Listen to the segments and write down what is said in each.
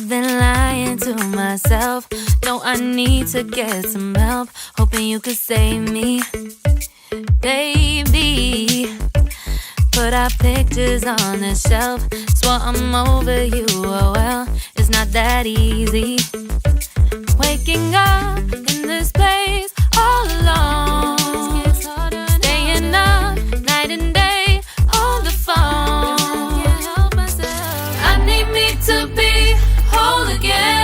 I've been lying to myself. No, I need to get some help. Hoping you could save me, baby. Put our pictures on the shelf. Swore I'm over you, oh well, it's not that easy. Waking up in this place all alone, staying up night and day on the phone. I need me to be whole again.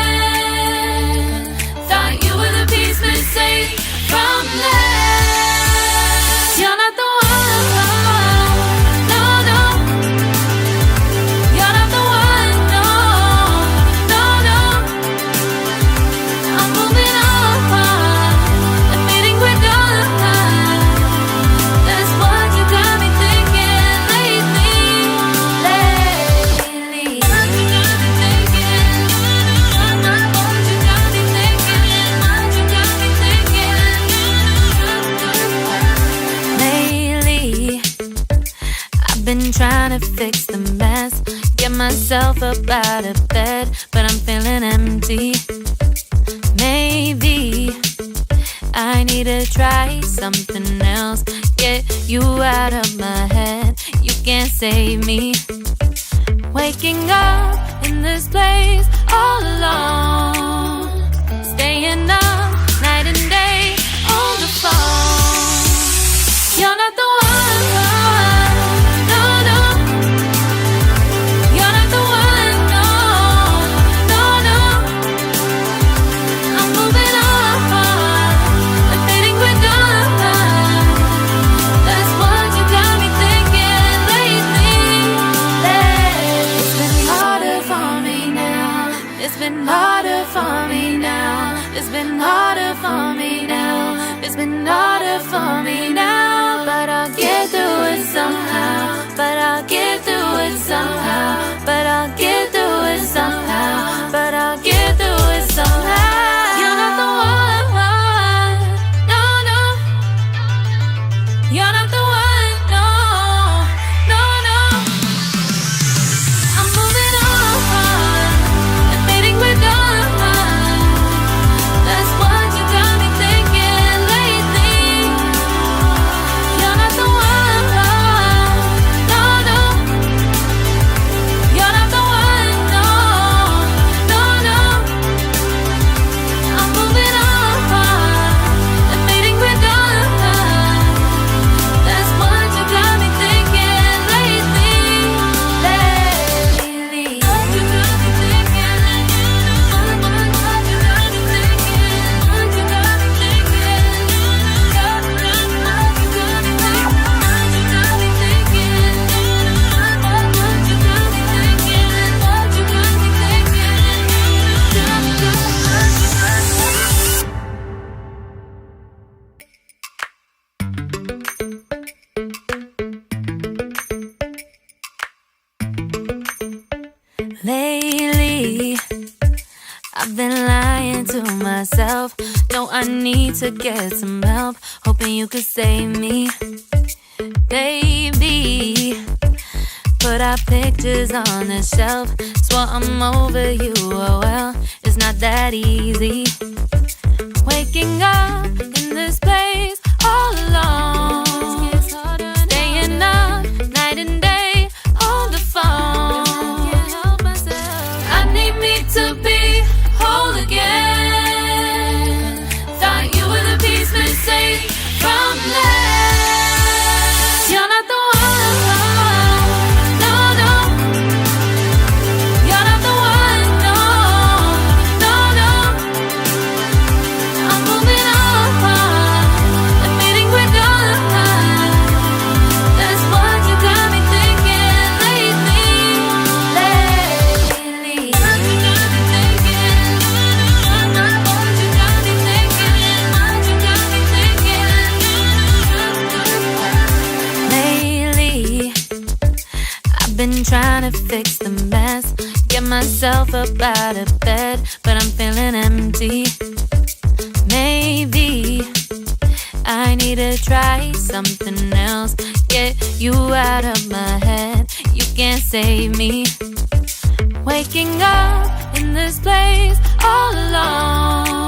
Thought you were the piece missing from last. You're not the one. Been trying to fix the mess, get myself up out of bed, but I'm feeling empty. Maybe I need to try something else. Get you out of my head, you can't save me. Waking up in this place all alone, staying up night and day on the phone. You're not the one. It's been harder for me now. It's been harder for me now. It's been harder for me now. But I'll get through it somehow. But I'll get through it somehow. But I'll get through it somehow. But I'll get through it somehow. You're not the one. No, no. You're not the one. No, no, no. I'm moving on. Lately, I've been lying to myself. No, I need to get some help. Hoping you could save me, baby. Put our pictures on the shelf. Swore I'm over you, oh well, it's not that easy. Waking up in this place all alone, staying up night and day on the phone. To be whole again. Thought you were the piece missing from last. You're not the one. No, no. You're not the one. No, no, no. I'm moving on. Admitting we're done. That's what you got me thinking lately. Been trying to fix the mess, get myself up out of bed, but I'm feeling empty. Maybe I need to try something else. Get you out of my head, you can't save me. Waking up in this place all alone.